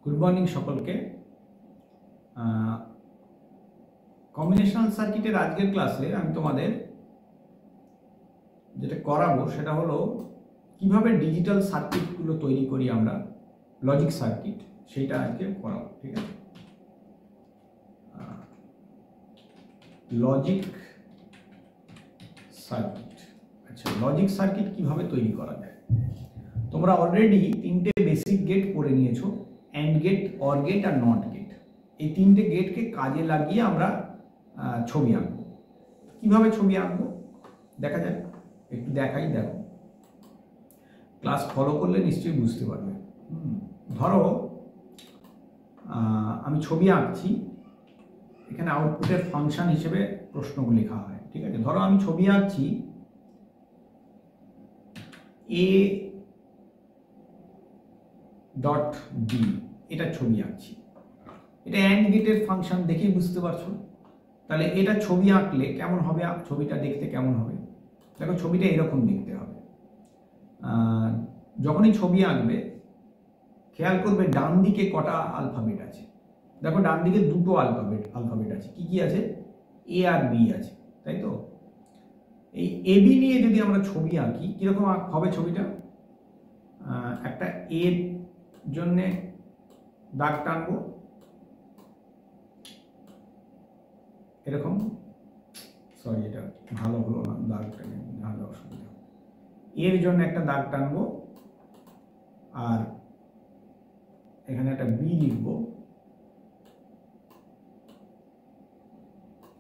Good morning সকলকে। Combinational সার্কিটের আজকের ক্লাসে আমি তোমাদের যেটা করাবো সেটা হলো কিভাবে ডিজিটাল সার্কিটগুলো তৈরি করি আমরা, লজিক সার্কিট, সেটা আজকে করাবো। ঠিক আছে, লজিক সার্কিট। আচ্ছা, লজিক সার্কিট কিভাবে তৈরি করা যায়? তোমরা অলরেডি তিনটে বেসিক গেট পড়ে নিয়েছো, অ্যান্ড গেট, অর গেট আর নট গেট। এই তিনটে গেটকে কাজে লাগিয়ে আমরা ছবি আঁকবো। কিভাবে ছবি আঁকবো দেখা যাক, একটু দেখাই। দেখো, ক্লাস ফলো করলে নিশ্চয়ই বুঝতে পারবে। ধরো আমি ছবি আঁকছি, এখানে আউটপুটের ফাংশন হিসেবে প্রশ্নগুলো লেখা হয়। ঠিক আছে, ধরো আমি ছবি আঁকছি এ ডট বি, এটা ছবি আঁকছি। এটা অ্যান্ড গেটের ফাংশন দেখেই বুঝতে পারছো। তাহলে এটা ছবি আঁকলে কেমন হবে, ছবিটা দেখতে কেমন হবে? দেখো, ছবিটা এরকম দেখতে হবে। যখনই ছবি আঁকবে খেয়াল করবে ডান দিকে কটা আলফাবেট আছে। দেখো, ডান দিকে দুটো আলফাবেট আছে। কি কি আছে? এ আর বি আছে, তাই তো? এই এ বি নিয়ে যদি আমরা ছবি আঁকি, কিরকম হবে ছবিটা? একটা এর জন্যে দাগ টানবো এরকম, সরি এটা ভালো হলো না, দাগটা নাহলে অসুবিধা। এর জন্য একটা দাগ টানবো, আর এখানে একটা বি লিখবো।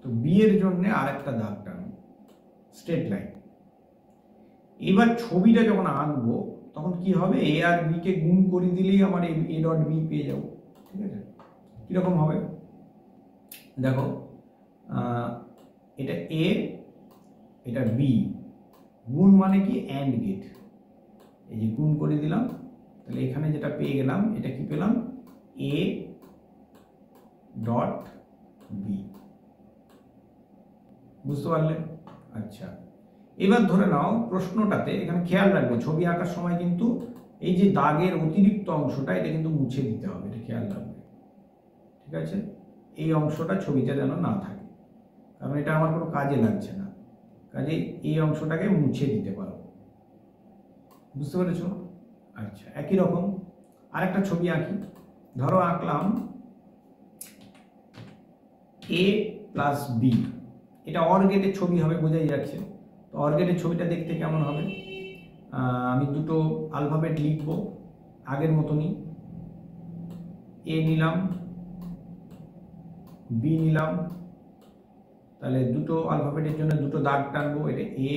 তো বি এর জন্য আর একটা দাগ টানবো, স্ট্রেট লাইন। এবার ছবিটা যখন আঁকবো তখন কি হবে? এ আর বি কে গুণ করে দিলেই আমার এ ডট বি পেয়ে যাবো। ঠিক আছে, কিরকম হবে দেখো, এটা এ, এটা বি, গুণ মানে কি? And gate. এই যে গুণ করে দিলাম, তাহলে এখানে যেটা পেয়ে গেলাম, এটা কি পেলাম? A dot B. বুঝতে পারলে? আচ্ছা, এবার ধরে নাও প্রশ্নটাতে, এখানে খেয়াল রাখবে ছবি আঁকার সময় কিন্তু এই যে দাগের অতিরিক্ত অংশটা, এটা কিন্তু মুছে দিতে হবে, এটা খেয়াল রাখবে। ঠিক আছে, এই অংশটা ছবিতে যেন না থাকে, কারণ এটা আমার কোনো কাজে লাগছে না। কাজে এই অংশটাকে মুছে দিতে পারো। বুঝতে পেরেছ? আচ্ছা, একই রকম আরেকটা ছবি আঁকি। ধরো আঁকলাম এ প্লাস বি, এটা অর গেটের ছবি হবে, বোঝাই যাচ্ছে। তো অর গেটের ছবিটা দেখতে কেমন হবে? আমি দুটো আলফাবেট লিখবো আগের মতনই, এ নিলাম, বি নিলাম। তাহলে দুটো আলফাবেটের জন্য দুটো দাগ টানবো, এটা এ,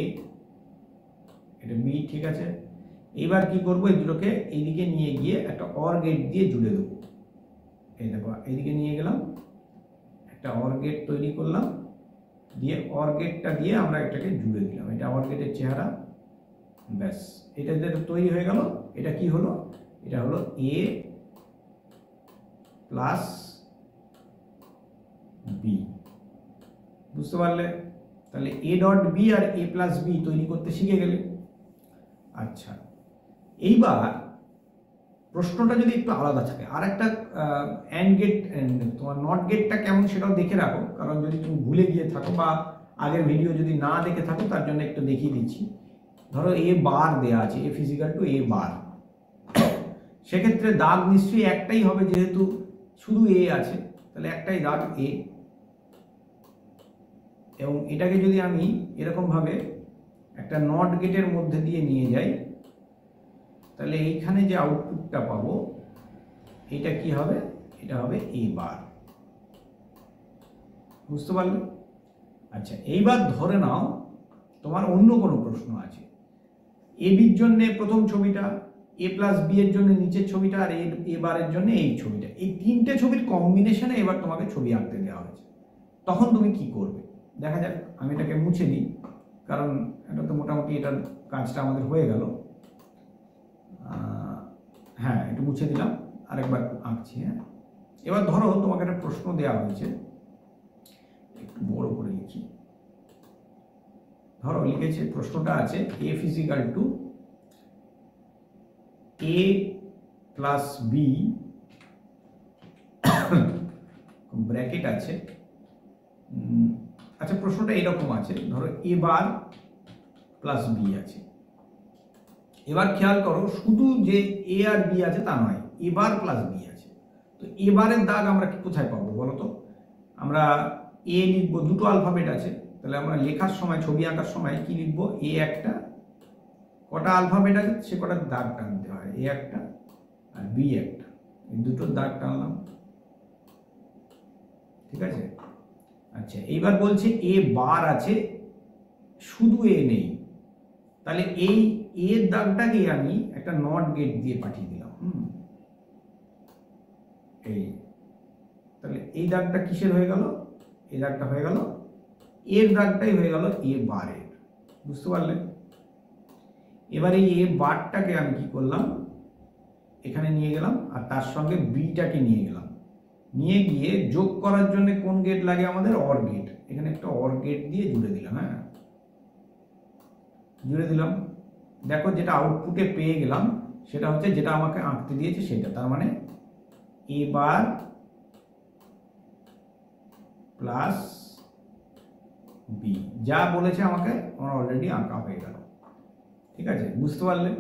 এটা বি। ঠিক আছে, এইবার কি করবো? এই দুটোকে এইদিকে নিয়ে গিয়ে একটা অর গেট দিয়ে জুড়ে দেবো। এই দেখো, এইদিকে নিয়ে গেলাম, একটা অর গেট তৈরি করলাম, দিয়ে অর গেটটা দিয়ে আমরা এটাকে জুড়ে দিলাম। এটা অর গেটের চেহারা, ব্যাস। এটা যেটা তৈরি হয়ে গেল, এটা কি হলো? এটা হলো এ প্লাস বি। বুঝতে পারলে? তাহলে এ ডট বি আর এ প্লাস বি তৈরি করতে শিখে গেলে। আচ্ছা, এইবার প্রশ্নটা যদি একটু আলাদা থাকে, আর একটা অ্যান্ড গেট, তোমার নট গেটটা কেমন সেটাও দেখে রাখো, কারণ যদি তুমি ভুলে গিয়ে থাকো বা আগের ভিডিও যদি না দেখে থাকো, তার জন্য একটু দেখিয়ে দিচ্ছি। ধরো এ বার দেয়া আছে, এ ফিজিক্যাল টু এ বার, সেক্ষেত্রে দাগ নিশ্চয়ই একটাই হবে, যেহেতু শুধু এ আছে, তাহলে একটাই দাগ এ। এবং এটাকে যদি আমি এরকমভাবে একটা নট গেটের মধ্যে দিয়ে নিয়ে যাই, তাহলে এইখানে যে আউটপুটটা পাবো, এটা কি হবে? এটা হবে এ বার। বুঝতে পারলে? আচ্ছা, এইবার ধরে নাও তোমার অন্য কোনো প্রশ্ন আছে। এ বির জন্য প্রথম ছবিটা, এ প্লাস বি এর জন্য নিচের ছবিটা, আর এ বারের জন্য এই ছবিটা। এই তিনটে ছবির কম্বিনেশনে এবার তোমাকে ছবি আঁকতে দেওয়া হয়েছে। তখন তুমি কি করবে দেখা যাক। আমি এটাকে মুছে দিই, কারণ এটা তো মোটামুটি এটার কাজটা আমাদের হয়ে গেল। হ্যাঁ, একটু মুছে দিলাম, আরেকবার আঁকছি। হ্যাঁ, এবার ধরো তোমাকে একটা প্রশ্ন দেওয়া হয়েছে, একটু বড় করে লিখি। ধরো লিখেছে, প্রশ্নটা আছে a physical two A plus B bracket আছে। আচ্ছা, প্রশ্নটা এরকম আছে, ধরো এ বার প্লাস বি আছে। এবার খেয়াল করো, শুধু যে এ আর বি আছে তা নয়, এ বার প্লাস বি আছে। তো এবারের দাগ আমরা কোথায় পাবো বলো তো? আমরা এ লিখবো, দুটো আলফাবেট আছে, তাহলে আমরা লেখার সময়, ছবি আঁকার সময় কি লিখবো? এ একটা, কটা আলফাবেট আছে সে কটার দাগ টানতে হয়, এ একটা আর বি একটা, এই দুটোর দাগ টানলাম, ঠিক আছে। আচ্ছা, এইবার বলছে এ বার আছে, শুধু এ নেই, তাহলে এই এর দাগটাকে আমি একটা নট গেট দিয়ে পাঠিয়ে দিলাম। এই, তাহলে এই দাগটা কিসের হয়ে গেল? এই দাগটা হয়ে গেল এর দাগটাই হয়ে গেল এ বারের, বুঝতে পারলে? এবার এই এ বারটাকে আমি কি করলাম, এখানে নিয়ে গেলাম আর তার সঙ্গে বিটাকে নিয়ে গেলাম, নিয়ে গিয়ে যোগ করার জন্য কোন গেট লাগে আমাদের? Or gate. এখানে একটা অর গেট দিয়ে জুড়ে দিলাম। হ্যাঁ, জুড়ে দিলাম। দেখো, যেটা আউটপুটে পেয়ে গেলাম সেটা হচ্ছে যেটা আমাকে আঁকতে দিয়েছে সেটা, তার মানে এ বার প্লাস বি, যা বলেছে আমাকে আমার অলরেডি আঁকা হয়ে গেল। ঠিক আছে, বুঝতে পারলে?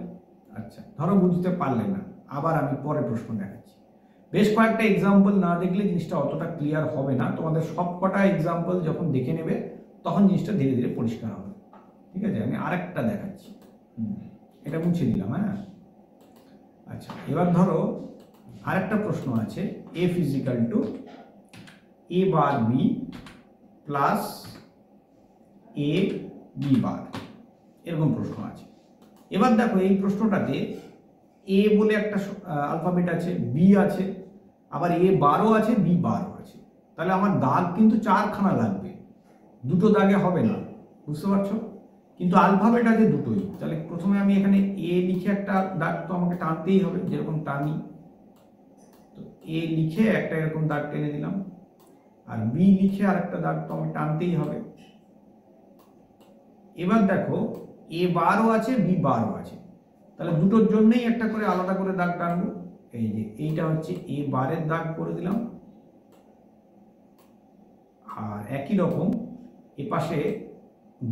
আচ্ছা, ধরো বুঝতে পারলে না, আবার আমি পরে প্রশ্ন দেখাচ্ছি। বেশ কয়েকটা এক্সাম্পল না দেখলে জিনিসটা অতটা ক্লিয়ার হবে না। তোমাদের সব কটা এক্সাম্পল যখন দেখে নেবে তখন জিনিসটা ধীরে ধীরে পরিষ্কার হবে। ঠিক আছে, আমি আরেকটা দেখাচ্ছি। এটা মুছে দিলাম। হ্যাঁ, আচ্ছা, এবার ধরো আরেকটা প্রশ্ন আছে, এফ ইজিক্যাল টু এ বার বি প্লাস এ বি বার, এরকম প্রশ্ন আছে। এবার দেখো, এই প্রশ্নটাতে এ বলে একটা আলফাবেট আছে, বি আছে, আবার এ বারও আছে, বি বারও আছে। তাহলে আমার দাগ কিন্তু 4খানা লাগবে, দুটো দাগে হবে না, বুঝতে পারছো? কিন্তু আলফাবেট আছে দুটোই। তাহলে প্রথমে আমি এখানে এ লিখে একটা দাগ তো আমাকে টানতেই হবে, যেরকম টানি। তো এ লিখে একটা এরকম দাগ টেনে দিলাম, আর বি লিখে আর একটা দাগ তো আমাকে টানতেই হবে। এবার দেখো, এ বারও আছে, বি বারও আছে, তাহলে দুটোর জন্যই একটা করে আলাদা করে দাগ টানবো। এই যে এইটা হচ্ছে এ বারের দাগ করে দিলাম, আর একই রকম এ পাশে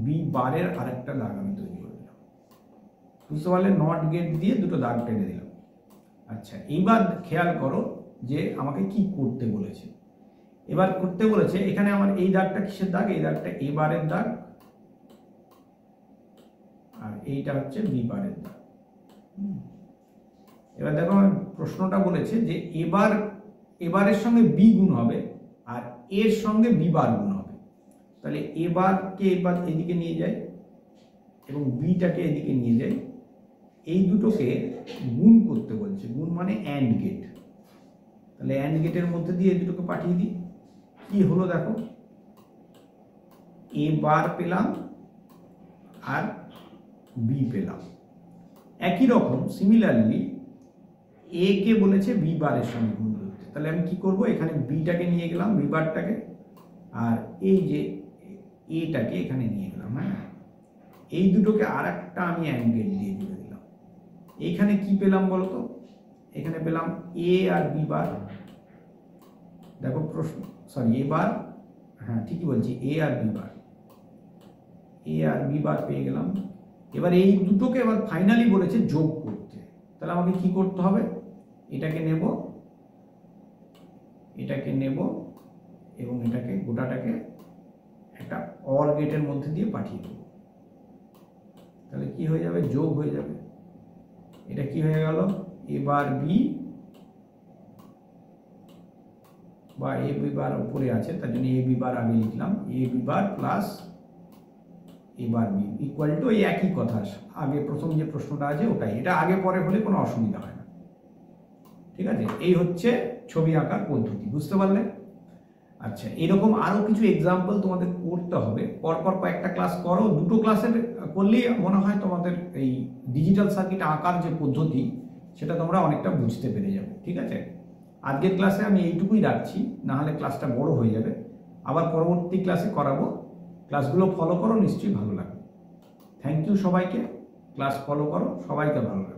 বি বারের আরেকটা দাগ আমি তৈরি করে দিলাম, বুঝতে পারলে? নট গেট দিয়ে দুটো দাগ টেনে দিলাম। আচ্ছা, এইবার খেয়াল করো যে আমাকে কি করতে বলেছে। এবার করতে বলেছে এখানে আমার এই দাগটা কিসের দাগ? এই দাগটা এ বারের দাগ, আর এইটা হচ্ছে বি বারের দাগ। এবার দেখো, প্রশ্নটা বলেছে যে এবারের সঙ্গে বি গুণ হবে আর এর সঙ্গে বি বার গুণ হবে। তাহলে এবারকে এবার এদিকে নিয়ে যায় এবং বিটাকে এদিকে নিয়ে যায়, এই দুটোকে গুণ করতে বলছে। গুণ মানে অ্যান্ড গেট। তাহলে অ্যান্ড গেটের মধ্যে দিয়ে এই দুটোকে পাঠিয়ে দিই। কি হলো দেখো, এ বার পেলাম আর বি পেলাম। একই রকম সিমিলারলি এ কে বলেছে বি বারের সঙ্গে গুণ করতে। তাহলে আমি কি করব, এখানে বিটাকে নিয়ে গেলাম, বি বারটাকে, আর এই যে এটাকে এখানে নিয়ে গেলাম। হ্যাঁ, এই দুটোকে আর একটা আমি অ্যাঙ্গেল দিয়ে জুড়ে দিলাম। এইখানে কি পেলাম বলতো? এখানে পেলাম এ আর বি বার। দেখো প্রশ্ন, সরি, এ বার, হ্যাঁ ঠিকই বলছি, এ আর বি বার, এ আর বি বার পেয়ে গেলাম। এবার এই দুটোকে এবার ফাইনালি বলেছে যোগ করতে। তাহলে আমাকে কি করতে হবে? এটাকে নেব, এটাকে নেব এবং এটাকে গোটাটাকে একটা অর গেটের মধ্যে দিয়ে পাঠিয়ে দেব। তাহলে কি হয়ে যাবে? যোগ হয়ে যাবে। এটা কি হয়ে গেল? এ বার বি, বা এ বি বার উপরে আছে তার জন্য এ বি বার আগে লিখলাম, A B bar plus A bar B equal to এই একই কথা, আগে প্রথম যে প্রশ্নটা আছে ওটাই। এটা আগে পরে হলে কোনো অসুবিধা হয় না। ঠিক আছে, এই হচ্ছে ছবি আঁকার পদ্ধতি, বুঝতে পারলে? আচ্ছা, এরকম আরো কিছু এক্সাম্পল তোমাদের করতে হবে। পরপর কয়েকটা ক্লাস করো, দুটো ক্লাসের করলেই মনে হয় তোমাদের এই ডিজিটাল সার্কিট আঁকার যে পদ্ধতি সেটা তোমরা অনেকটা বুঝতে পেরে যাবে। ঠিক আছে, আজকের ক্লাসে আমি এইটুকুই রাখছি, না হলে ক্লাসটা বড় হয়ে যাবে। আবার পরবর্তী ক্লাসে করাবো। ক্লাসগুলো ফলো করো, নিশ্চয়ই ভালো লাগবে। থ্যাংক ইউ সবাইকে। ক্লাস ফলো করো, সবাইকে ভালো লাগবে।